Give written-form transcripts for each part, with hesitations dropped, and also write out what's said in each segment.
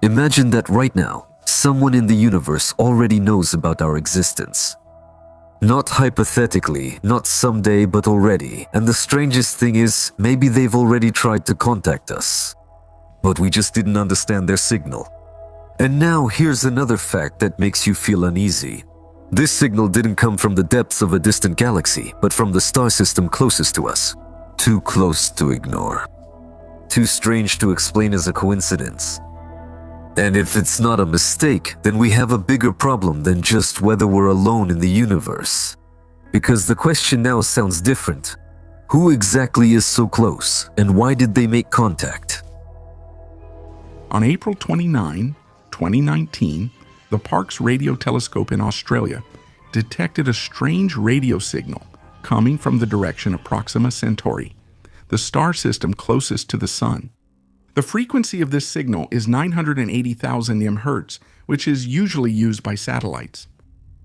Imagine that right now, someone in the universe already knows about our existence. Not hypothetically, not someday, but already. And the strangest thing is, maybe they've already tried to contact us. But we just didn't understand their signal. And now here's another fact that makes you feel uneasy. This signal didn't come from the depths of a distant galaxy, but from the star system closest to us. Too close to ignore. Too strange to explain as a coincidence. And if it's not a mistake, then we have a bigger problem than just whether we're alone in the universe. Because the question now sounds different. Who exactly is so close, and why did they make contact? On April 29, 2019, the Parkes Radio Telescope in Australia detected a strange radio signal coming from the direction of Proxima Centauri, the star system closest to the Sun. The frequency of this signal is 980,000 MHz, which is usually used by satellites.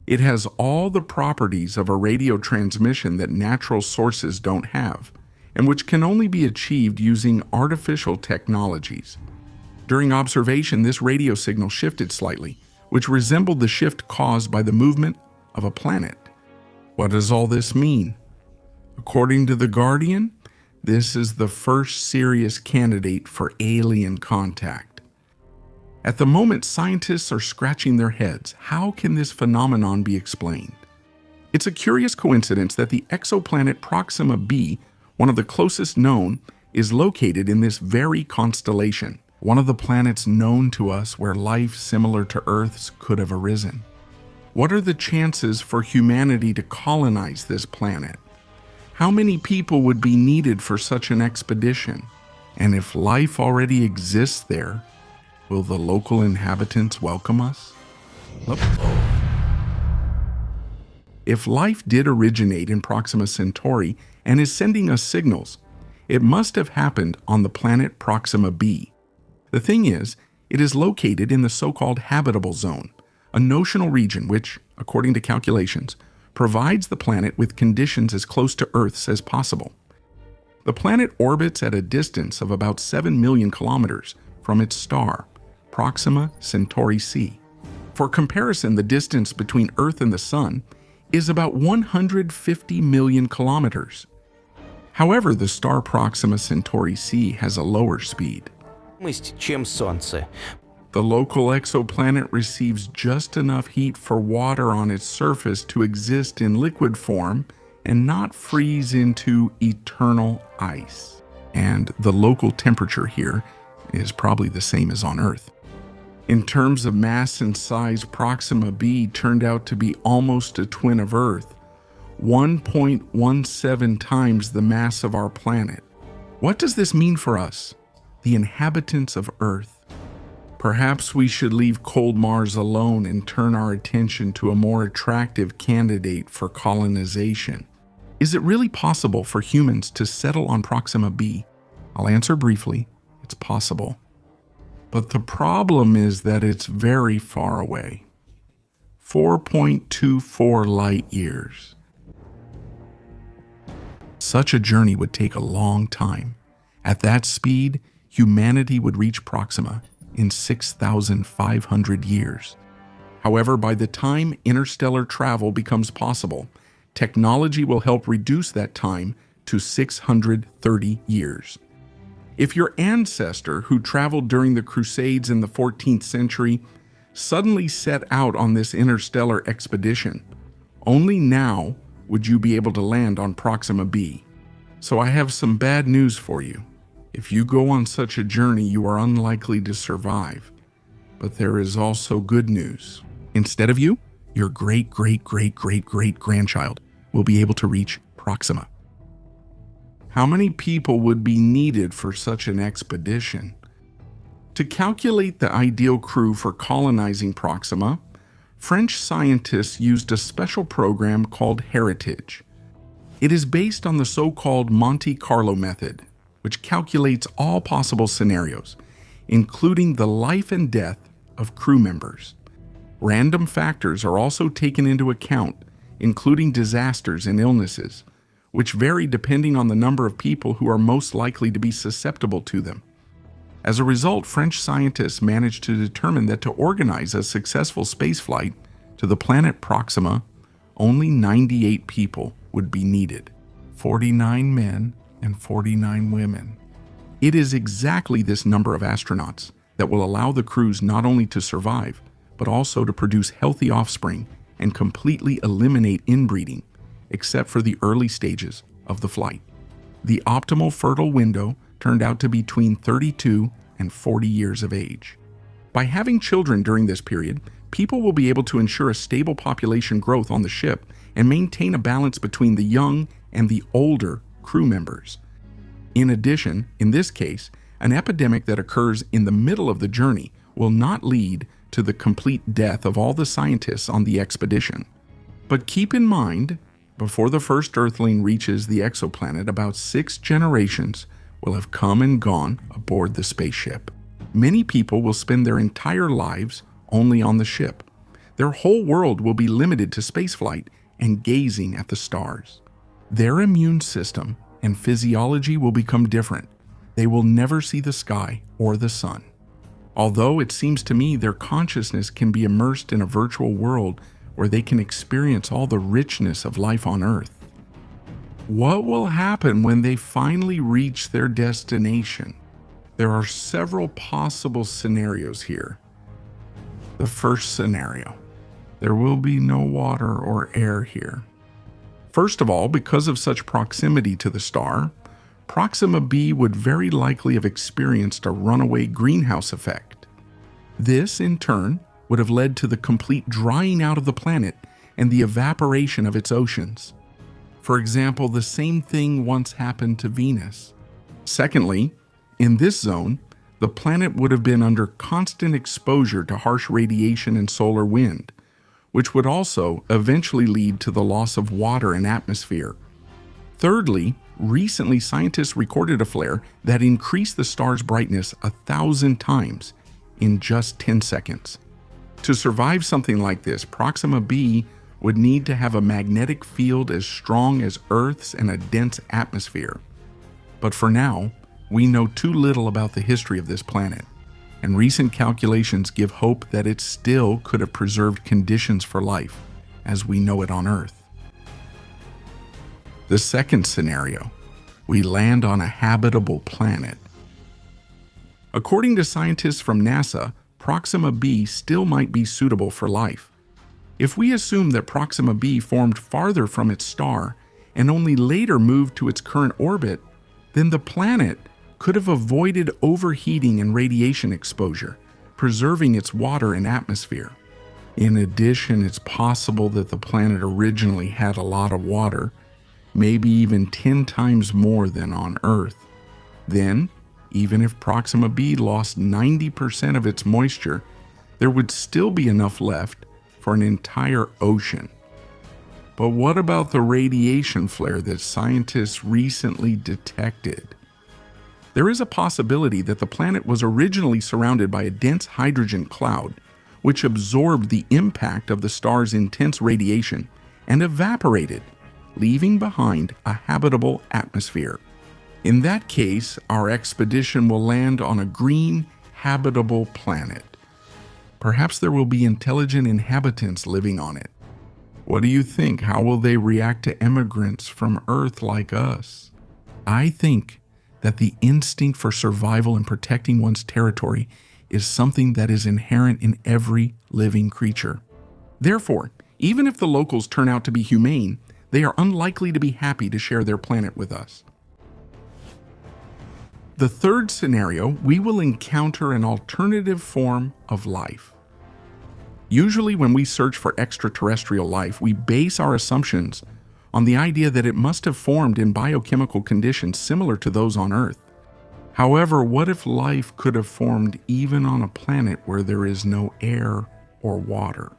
It has all the properties of a radio transmission that natural sources don't have, and which can only be achieved using artificial technologies. During observation, this radio signal shifted slightly, which resembled the shift caused by the movement of a planet. What does all this mean? According to The Guardian, this is the first serious candidate for alien contact. At the moment, scientists are scratching their heads. How can this phenomenon be explained? It's a curious coincidence that the exoplanet Proxima b, one of the closest known, is located in this very constellation, one of the planets known to us where life similar to Earth's could have arisen. What are the chances for humanity to colonize this planet? How many people would be needed for such an expedition? And if life already exists there, will the local inhabitants welcome us? If life did originate in Proxima Centauri and is sending us signals, it must have happened on the planet Proxima b. The thing is, it is located in the so-called habitable zone, a notional region which, according to calculations, provides the planet with conditions as close to Earth's as possible. The planet orbits at a distance of about 7 million kilometers from its star, Proxima Centauri c. For comparison, the distance between Earth and the Sun is about 150 million kilometers. However, the star Proxima Centauri c has a lower speed. The local exoplanet receives just enough heat for water on its surface to exist in liquid form and not freeze into eternal ice. And the local temperature here is probably the same as on Earth. In terms of mass and size, Proxima b turned out to be almost a twin of Earth, 1.17 times the mass of our planet. What does this mean for us, the inhabitants of Earth? Perhaps we should leave cold Mars alone and turn our attention to a more attractive candidate for colonization. Is it really possible for humans to settle on Proxima b? I'll answer briefly. It's possible. But the problem is that it's very far away. 4.24 light years. Such a journey would take a long time. At that speed, humanity would reach Proxima in 6,500 years. However, by the time interstellar travel becomes possible, technology will help reduce that time to 630 years. If your ancestor, who traveled during the Crusades in the 14th century, suddenly set out on this interstellar expedition, only now would you be able to land on Proxima b. So I have some bad news for you. If you go on such a journey, you are unlikely to survive. But there is also good news. Instead of you, your great-great-great-great-great-grandchild will be able to reach Proxima. How many people would be needed for such an expedition? To calculate the ideal crew for colonizing Proxima, French scientists used a special program called Heritage. It is based on the so-called Monte Carlo method, which calculates all possible scenarios, including the life and death of crew members. Random factors are also taken into account, including disasters and illnesses, which vary depending on the number of people who are most likely to be susceptible to them. As a result, French scientists managed to determine that to organize a successful spaceflight to the planet Proxima, only 98 people would be needed, 49 men and 49 women. It is exactly this number of astronauts that will allow the crews not only to survive, but also to produce healthy offspring and completely eliminate inbreeding, except for the early stages of the flight. The optimal fertile window turned out to be between 32 and 40 years of age. By having children during this period, people will be able to ensure a stable population growth on the ship and maintain a balance between the young and the older crew members. In addition, in this case, an epidemic that occurs in the middle of the journey will not lead to the complete death of all the scientists on the expedition. But keep in mind, before the first Earthling reaches the exoplanet, about 6 generations will have come and gone aboard the spaceship. Many people will spend their entire lives only on the ship. Their whole world will be limited to spaceflight and gazing at the stars. Their immune system and physiology will become different. They will never see the sky or the sun. Although it seems to me their consciousness can be immersed in a virtual world where they can experience all the richness of life on Earth. What will happen when they finally reach their destination? There are several possible scenarios here. The first scenario: there will be no water or air here. First of all, because of such proximity to the star, Proxima b would very likely have experienced a runaway greenhouse effect. This, in turn, would have led to the complete drying out of the planet and the evaporation of its oceans. For example, the same thing once happened to Venus. Secondly, in this zone, the planet would have been under constant exposure to harsh radiation and solar wind, which would also eventually lead to the loss of water and atmosphere. Thirdly, recently scientists recorded a flare that increased the star's brightness 1,000 times in just 10 seconds. To survive something like this, Proxima b would need to have a magnetic field as strong as Earth's and a dense atmosphere. But for now, we know too little about the history of this planet, and recent calculations give hope that it still could have preserved conditions for life as we know it on Earth. The second scenario: we land on a habitable planet. According to scientists from NASA, Proxima b still might be suitable for life. If we assume that Proxima b formed farther from its star and only later moved to its current orbit, then the planet could have avoided overheating and radiation exposure, preserving its water and atmosphere. In addition, it's possible that the planet originally had a lot of water, maybe even 10 times more than on Earth. Then, even if Proxima b lost 90% of its moisture, there would still be enough left for an entire ocean. But what about the radiation flare that scientists recently detected? There is a possibility that the planet was originally surrounded by a dense hydrogen cloud, which absorbed the impact of the star's intense radiation and evaporated, leaving behind a habitable atmosphere. In that case, our expedition will land on a green, habitable planet. Perhaps there will be intelligent inhabitants living on it. What do you think? How will they react to immigrants from Earth like us? I think that the instinct for survival and protecting one's territory is something that is inherent in every living creature. Therefore, even if the locals turn out to be humane, they are unlikely to be happy to share their planet with us. The third scenario, we will encounter an alternative form of life. Usually when we search for extraterrestrial life, we base our assumptions on the idea that it must have formed in biochemical conditions similar to those on Earth. However, what if life could have formed even on a planet where there is no air or water?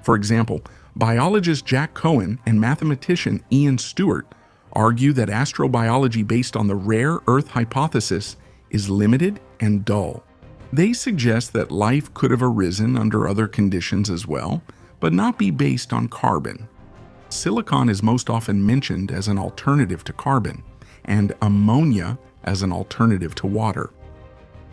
For example, biologist Jack Cohen and mathematician Ian Stewart argue that astrobiology based on the rare Earth hypothesis is limited and dull. They suggest that life could have arisen under other conditions as well, but not be based on carbon. Silicon is most often mentioned as an alternative to carbon, and ammonia as an alternative to water.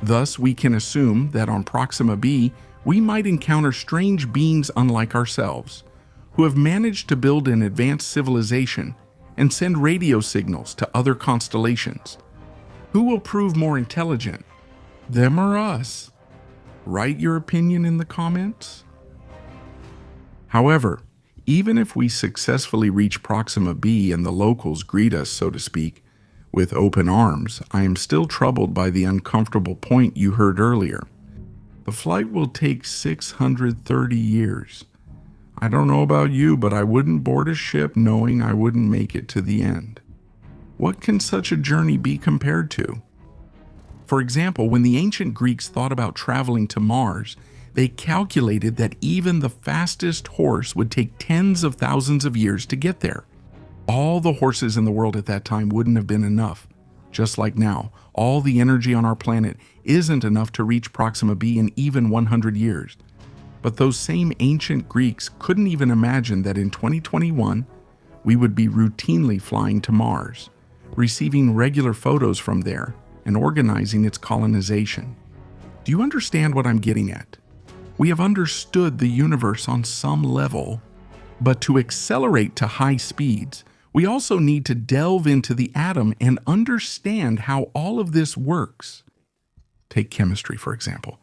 Thus, we can assume that on Proxima b, we might encounter strange beings unlike ourselves, who have managed to build an advanced civilization and send radio signals to other constellations. Who will prove more intelligent, them or us? Write your opinion in the comments. However, even if we successfully reach Proxima b and the locals greet us, so to speak, with open arms, I am still troubled by the uncomfortable point you heard earlier. The flight will take 630 years. I don't know about you, but I wouldn't board a ship knowing I wouldn't make it to the end. What can such a journey be compared to? For example, when the ancient Greeks thought about traveling to Mars, they calculated that even the fastest horse would take tens of thousands of years to get there. All the horses in the world at that time wouldn't have been enough. Just like now, all the energy on our planet isn't enough to reach Proxima b in even 100 years. But those same ancient Greeks couldn't even imagine that in 2021, we would be routinely flying to Mars, receiving regular photos from there, and organizing its colonization. Do you understand what I'm getting at? We have understood the universe on some level, but to accelerate to high speeds, we also need to delve into the atom and understand how all of this works. Take chemistry, for example.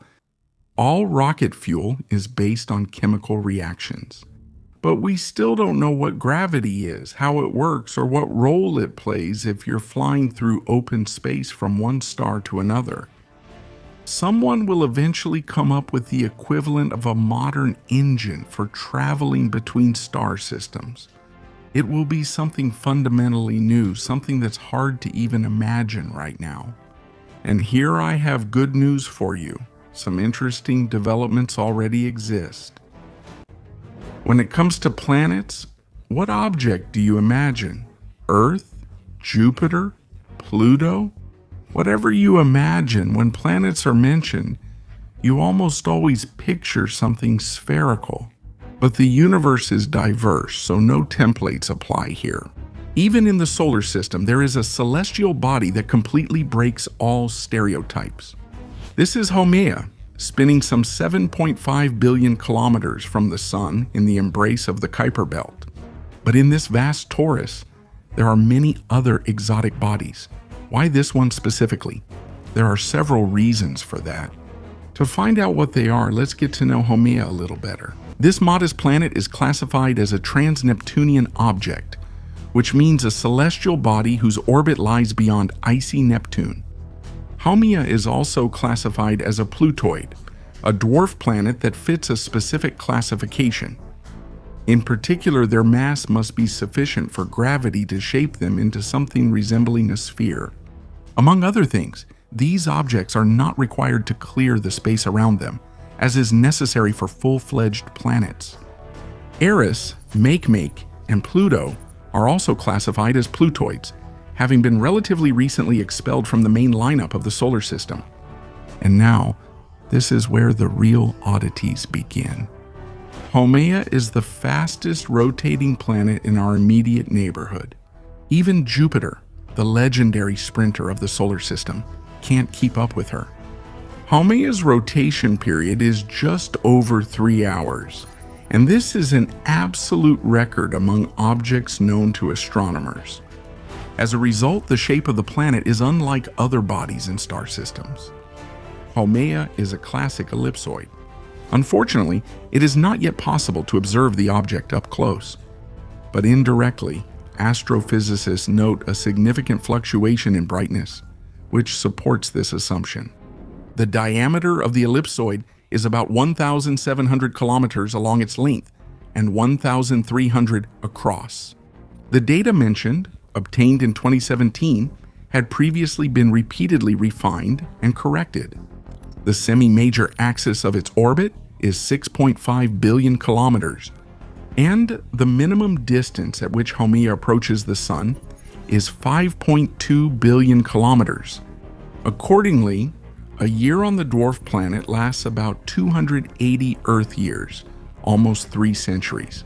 All rocket fuel is based on chemical reactions. But we still don't know what gravity is, how it works, or what role it plays if you're flying through open space from one star to another. Someone will eventually come up with the equivalent of a modern engine for traveling between star systems. It will be something fundamentally new, something that's hard to even imagine right now. And here I have good news for you. Some interesting developments already exist. When it comes to planets, what object do you imagine? Earth? Jupiter? Pluto? Whatever you imagine, when planets are mentioned, you almost always picture something spherical. But the universe is diverse, so no templates apply here. Even in the solar system, there is a celestial body that completely breaks all stereotypes. This is Haumea, spinning some 7.5 billion kilometers from the Sun in the embrace of the Kuiper Belt. But in this vast torus, there are many other exotic bodies. Why this one specifically? There are several reasons for that. To find out what they are, let's get to know Haumea a little better. This modest planet is classified as a trans-Neptunian object, which means a celestial body whose orbit lies beyond icy Neptune. Haumea is also classified as a Plutoid, a dwarf planet that fits a specific classification. In particular, their mass must be sufficient for gravity to shape them into something resembling a sphere. Among other things, these objects are not required to clear the space around them, as is necessary for full-fledged planets. Eris, Makemake, and Pluto are also classified as Plutoids, having been relatively recently expelled from the main lineup of the solar system. And now, this is where the real oddities begin. Haumea is the fastest rotating planet in our immediate neighborhood. Even Jupiter, the legendary sprinter of the solar system, can't keep up with her. Haumea's rotation period is just over 3 hours, and this is an absolute record among objects known to astronomers. As a result, the shape of the planet is unlike other bodies in star systems. Haumea is a classic ellipsoid. Unfortunately, it is not yet possible to observe the object up close. But indirectly, astrophysicists note a significant fluctuation in brightness, which supports this assumption. The diameter of the ellipsoid is about 1,700 kilometers along its length and 1,300 across. The data mentioned, obtained in 2017, had previously been repeatedly refined and corrected. The semi-major axis of its orbit is 6.5 billion kilometers, and the minimum distance at which Haumea approaches the Sun is 5.2 billion kilometers. Accordingly, a year on the dwarf planet lasts about 280 Earth years, almost 3 centuries.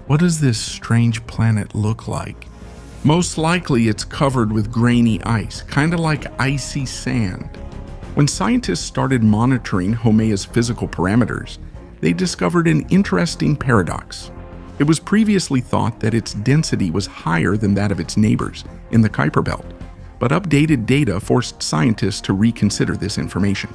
What does this strange planet look like? Most likely it's covered with grainy ice, kind of like icy sand. When scientists started monitoring Haumea's physical parameters, they discovered an interesting paradox. It was previously thought that its density was higher than that of its neighbors in the Kuiper Belt, but updated data forced scientists to reconsider this information.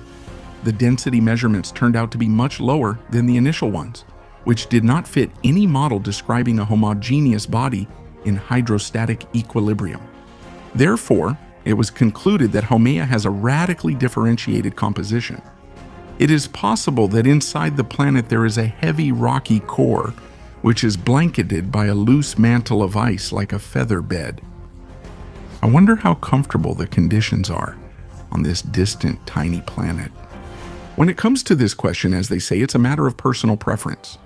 The density measurements turned out to be much lower than the initial ones, which did not fit any model describing a homogeneous body in hydrostatic equilibrium. Therefore, it was concluded that Haumea has a radically differentiated composition. It is possible that inside the planet there is a heavy rocky core, which is blanketed by a loose mantle of ice like a feather bed. I wonder how comfortable the conditions are on this distant, tiny planet. When it comes to this question, as they say, it's a matter of personal preference.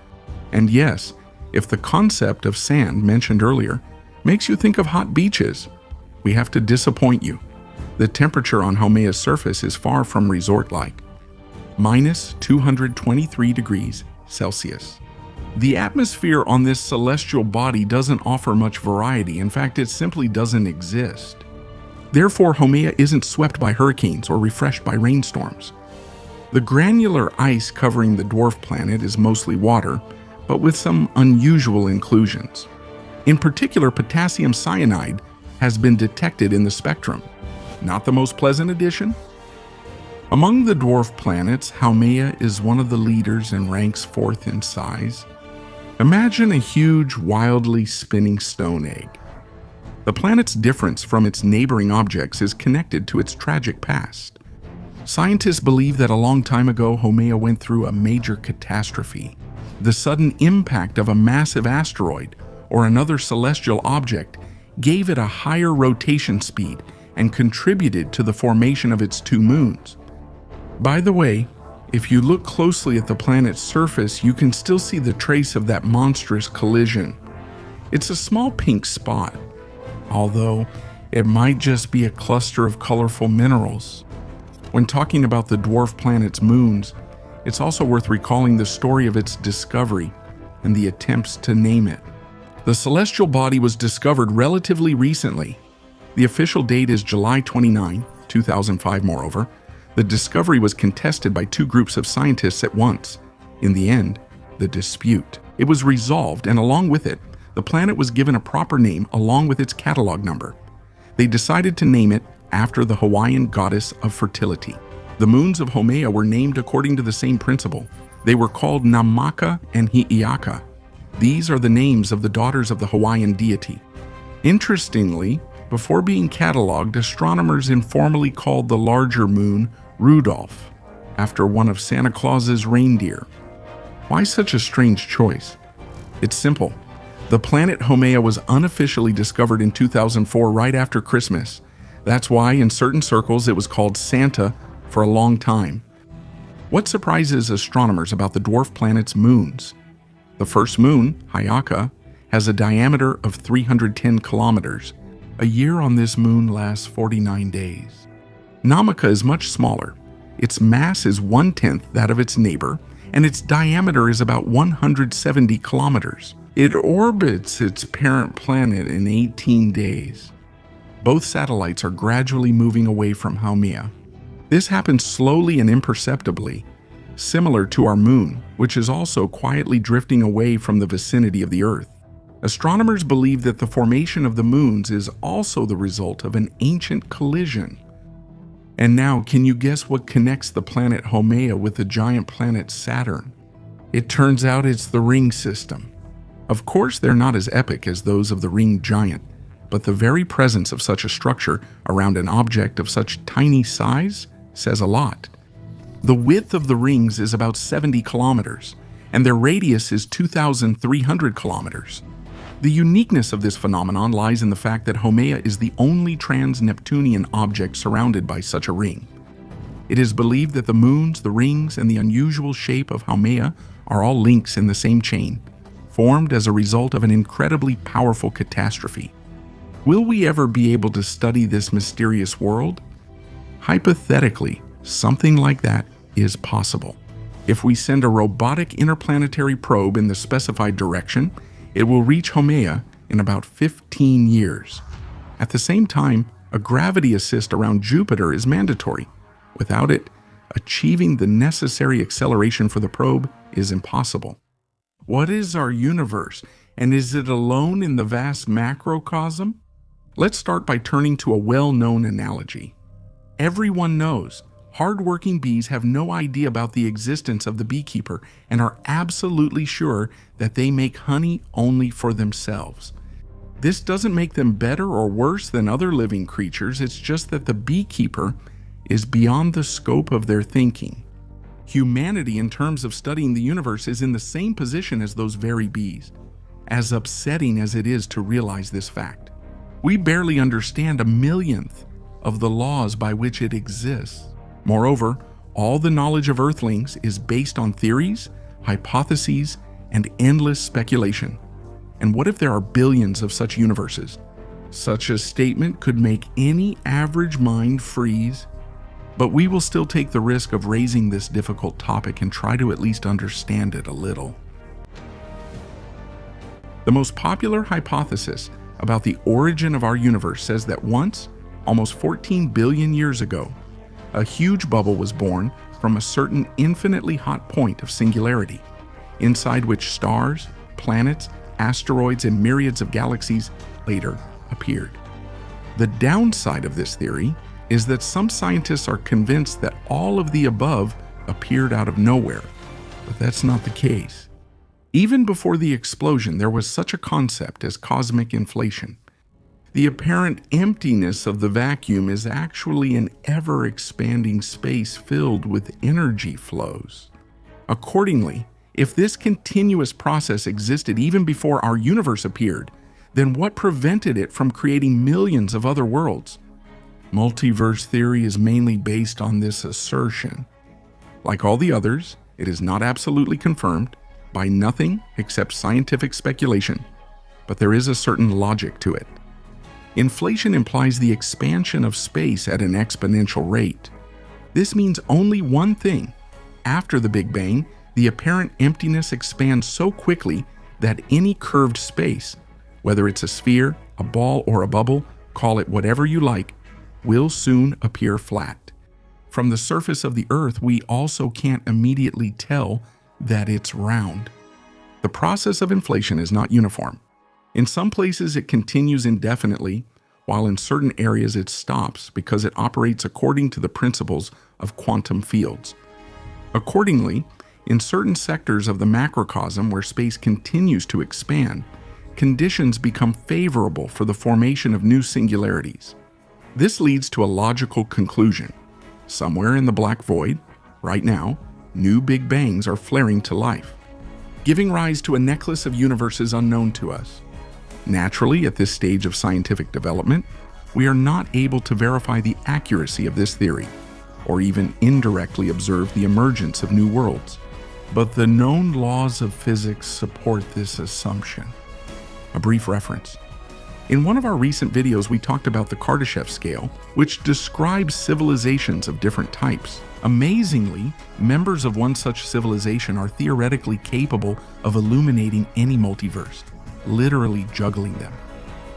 And yes, if the concept of sand mentioned earlier makes you think of hot beaches, we have to disappoint you. The temperature on Haumea's surface is far from resort-like. Minus 223 degrees Celsius. The atmosphere on this celestial body doesn't offer much variety. In fact, it simply doesn't exist. Therefore, Haumea isn't swept by hurricanes or refreshed by rainstorms. The granular ice covering the dwarf planet is mostly water, but with some unusual inclusions. In particular, potassium cyanide has been detected in the spectrum. Not the most pleasant addition? Among the dwarf planets, Haumea is one of the leaders and ranks fourth in size. Imagine a huge, wildly spinning stone egg. The planet's difference from its neighboring objects is connected to its tragic past. Scientists believe that a long time ago, Haumea went through a major catastrophe. The sudden impact of a massive asteroid or another celestial object gave it a higher rotation speed and contributed to the formation of its two moons. By the way, if you look closely at the planet's surface, you can still see the trace of that monstrous collision. It's a small pink spot, although it might just be a cluster of colorful minerals. When talking about the dwarf planet's moons, it's also worth recalling the story of its discovery and the attempts to name it. The celestial body was discovered relatively recently. The official date is July 29, 2005, moreover. The discovery was contested by two groups of scientists at once. In the end, the dispute. It was resolved, and along with it, the planet was given a proper name along with its catalog number. They decided to name it after the Hawaiian goddess of fertility. The moons of Haumea were named according to the same principle. They were called Namaka and Hi'iaka. These are the names of the daughters of the Hawaiian deity. Interestingly, before being cataloged, astronomers informally called the larger moon Rudolph, after one of Santa Claus's reindeer. Why such a strange choice? It's simple. The planet Haumea was unofficially discovered in 2004, right after Christmas. That's why in certain circles it was called Santa for a long time. What surprises astronomers about the dwarf planet's moons? The first moon, Hi'iaka, has a diameter of 310 kilometers. A year on this moon lasts 49 days. Namaka is much smaller. Its mass is 1/10 that of its neighbor, and its diameter is about 170 kilometers. It orbits its parent planet in 18 days. Both satellites are gradually moving away from Haumea. This happens slowly and imperceptibly, similar to our moon, which is also quietly drifting away from the vicinity of the Earth. Astronomers believe that the formation of the moons is also the result of an ancient collision. And now, can you guess what connects the planet Haumea with the giant planet Saturn? It turns out it's the ring system. Of course, they're not as epic as those of the ring giant, but the very presence of such a structure around an object of such tiny size says a lot. The width of the rings is about 70 kilometers, and their radius is 2,300 kilometers. The uniqueness of this phenomenon lies in the fact that Haumea is the only trans-Neptunian object surrounded by such a ring. It is believed that the moons, the rings, and the unusual shape of Haumea are all links in the same chain, formed as a result of an incredibly powerful catastrophe. Will we ever be able to study this mysterious world? Hypothetically, something like that is possible. If we send a robotic interplanetary probe in the specified direction, it will reach Haumea in about 15 years. At the same time, a gravity assist around Jupiter is mandatory. Without it, achieving the necessary acceleration for the probe is impossible. What is our universe, and is it alone in the vast macrocosm? Let's start by turning to a well-known analogy. Everyone knows hardworking bees have no idea about the existence of the beekeeper and are absolutely sure that they make honey only for themselves. This doesn't make them better or worse than other living creatures, it's just that the beekeeper is beyond the scope of their thinking. Humanity, in terms of studying the universe, is in the same position as those very bees, as upsetting as it is to realize this fact. We barely understand a millionth of the laws by which it exists. Moreover, all the knowledge of Earthlings is based on theories, hypotheses, and endless speculation. And what if there are billions of such universes? Such a statement could make any average mind freeze. But we will still take the risk of raising this difficult topic and try to at least understand it a little. The most popular hypothesis about the origin of our universe says that once, almost 14 billion years ago, a huge bubble was born from a certain infinitely hot point of singularity, inside which stars, planets, asteroids, and myriads of galaxies later appeared. The downside of this theory is that some scientists are convinced that all of the above appeared out of nowhere, but that's not the case. Even before the explosion, there was such a concept as cosmic inflation. The apparent emptiness of the vacuum is actually an ever-expanding space filled with energy flows. Accordingly, if this continuous process existed even before our universe appeared, then what prevented it from creating millions of other worlds? Multiverse theory is mainly based on this assertion. Like all the others, it is not absolutely confirmed by nothing except scientific speculation, but there is a certain logic to it. Inflation implies the expansion of space at an exponential rate. This means only one thing. After the Big Bang, the apparent emptiness expands so quickly that any curved space, whether it's a sphere, a ball, or a bubble, call it whatever you like, will soon appear flat. From the surface of the Earth, we also can't immediately tell that it's round. The process of inflation is not uniform. In some places, it continues indefinitely, while in certain areas it stops because it operates according to the principles of quantum fields. Accordingly, in certain sectors of the macrocosm where space continues to expand, conditions become favorable for the formation of new singularities. This leads to a logical conclusion. Somewhere in the black void, right now, new Big Bangs are flaring to life, giving rise to a necklace of universes unknown to us. Naturally, at this stage of scientific development, we are not able to verify the accuracy of this theory, or even indirectly observe the emergence of new worlds. But the known laws of physics support this assumption. A brief reference. In one of our recent videos, we talked about the Kardashev scale, which describes civilizations of different types. Amazingly, members of one such civilization are theoretically capable of illuminating any multiverse, literally juggling them.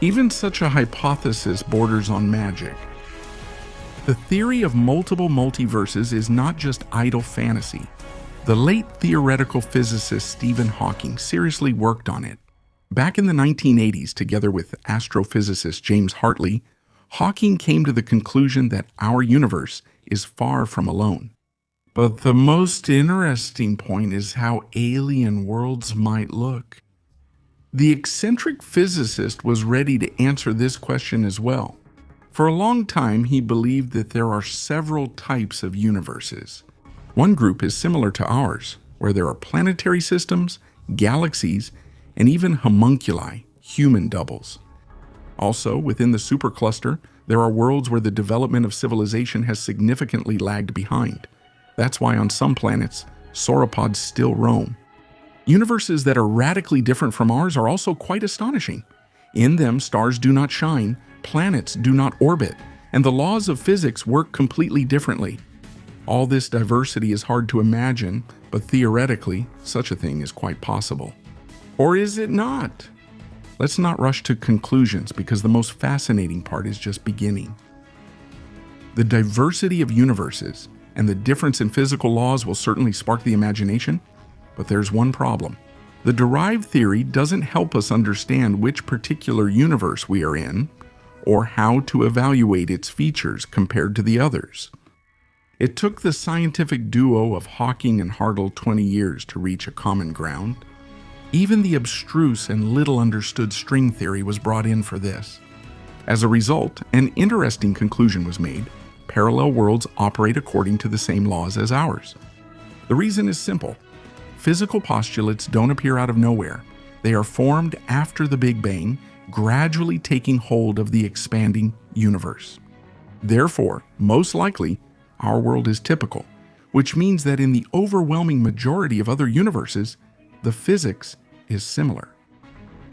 Even such a hypothesis borders on magic. The theory of multiple multiverses is not just idle fantasy. The late theoretical physicist Stephen Hawking seriously worked on it. Back in the 1980s, together with astrophysicist James Hartley, Hawking came to the conclusion that our universe is far from alone. But the most interesting point is how alien worlds might look. The eccentric physicist was ready to answer this question as well. For a long time, he believed that there are several types of universes. One group is similar to ours, where there are planetary systems, galaxies, and even homunculi, human doubles. Also, within the supercluster, there are worlds where the development of civilization has significantly lagged behind. That's why on some planets, sauropods still roam. Universes that are radically different from ours are also quite astonishing. In them, stars do not shine, planets do not orbit, and the laws of physics work completely differently. All this diversity is hard to imagine, but theoretically, such a thing is quite possible. Or is it not? Let's not rush to conclusions because the most fascinating part is just beginning. The diversity of universes and the difference in physical laws will certainly spark the imagination, but there's one problem. The derived theory doesn't help us understand which particular universe we are in or how to evaluate its features compared to the others. It took the scientific duo of Hawking and Hartle 20 years to reach a common ground. Even the abstruse and little understood string theory was brought in for this. As a result, an interesting conclusion was made. Parallel worlds operate according to the same laws as ours. The reason is simple. Physical postulates don't appear out of nowhere. They are formed after the Big Bang, gradually taking hold of the expanding universe. Therefore, most likely, our world is typical, which means that in the overwhelming majority of other universes, the physics is similar.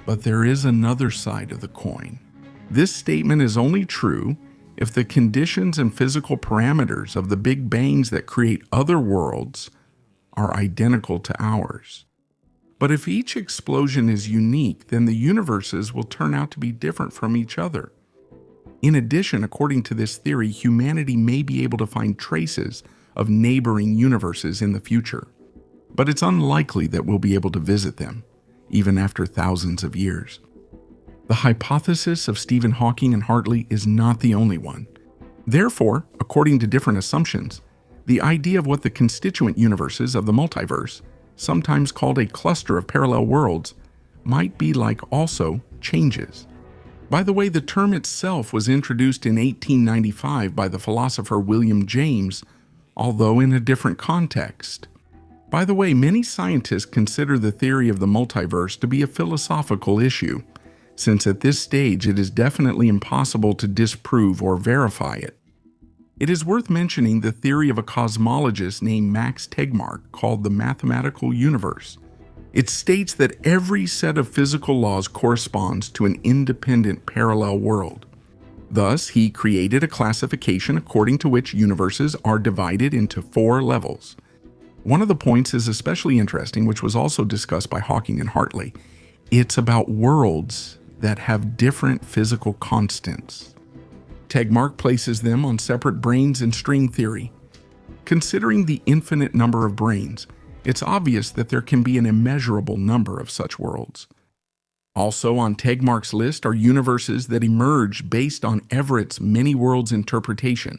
But there is another side of the coin. This statement is only true if the conditions and physical parameters of the Big Bangs that create other worlds are identical to ours. But if each explosion is unique, then the universes will turn out to be different from each other. In addition, according to this theory, humanity may be able to find traces of neighboring universes in the future. But it's unlikely that we'll be able to visit them, even after thousands of years. The hypothesis of Stephen Hawking and Hartley is not the only one. Therefore, according to different assumptions, the idea of what the constituent universes of the multiverse, sometimes called a cluster of parallel worlds, might be like also changes. By the way, the term itself was introduced in 1895 by the philosopher William James, although in a different context. By the way, many scientists consider the theory of the multiverse to be a philosophical issue, since at this stage it is definitely impossible to disprove or verify it. It is worth mentioning the theory of a cosmologist named Max Tegmark called the mathematical universe. It states that every set of physical laws corresponds to an independent parallel world. Thus, he created a classification according to which universes are divided into 4 levels. One of the points is especially interesting, which was also discussed by Hawking and Hartley. It's about worlds that have different physical constants. Tegmark places them on separate branes in string theory. Considering the infinite number of branes, it's obvious that there can be an immeasurable number of such worlds. Also on Tegmark's list are universes that emerge based on Everett's many worlds interpretation.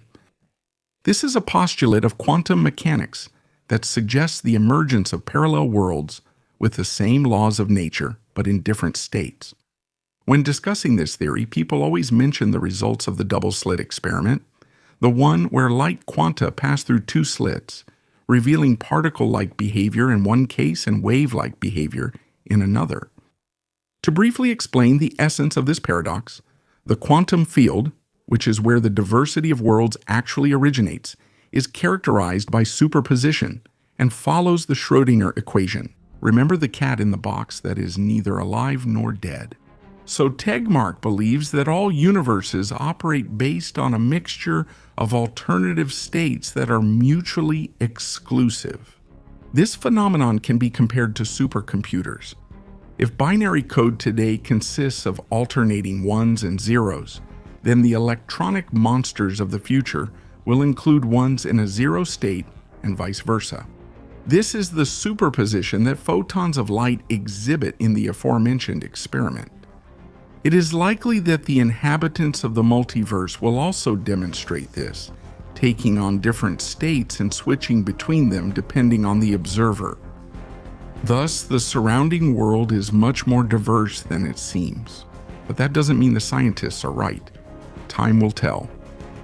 This is a postulate of quantum mechanics that suggests the emergence of parallel worlds with the same laws of nature, but in different states. When discussing this theory, people always mention the results of the double-slit experiment, the one where light quanta pass through 2 slits, revealing particle-like behavior in one case and wave-like behavior in another. To briefly explain the essence of this paradox, the quantum field, which is where the diversity of worlds actually originates, is characterized by superposition and follows the Schrödinger equation. Remember the cat in the box that is neither alive nor dead. So Tegmark believes that all universes operate based on a mixture of alternative states that are mutually exclusive. This phenomenon can be compared to supercomputers. If binary code today consists of alternating ones and zeros, then the electronic monsters of the future will include ones in a 0 state and vice versa. This is the superposition that photons of light exhibit in the aforementioned experiment. It is likely that the inhabitants of the multiverse will also demonstrate this, taking on different states and switching between them depending on the observer. Thus, the surrounding world is much more diverse than it seems. But that doesn't mean the scientists are right. Time will tell.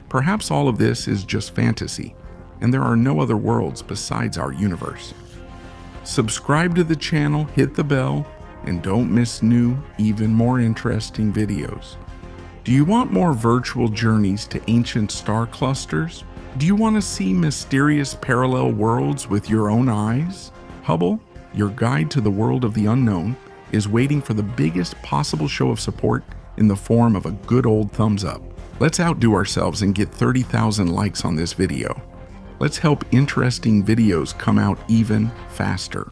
Perhaps all of this is just fantasy, and there are no other worlds besides our universe. Subscribe to the channel, hit the bell, and don't miss new, even more interesting videos. Do you want more virtual journeys to ancient star clusters? Do you want to see mysterious parallel worlds with your own eyes? Hubble, your guide to the world of the unknown, is waiting for the biggest possible show of support in the form of a good old thumbs up. Let's outdo ourselves and get 30,000 likes on this video. Let's help interesting videos come out even faster.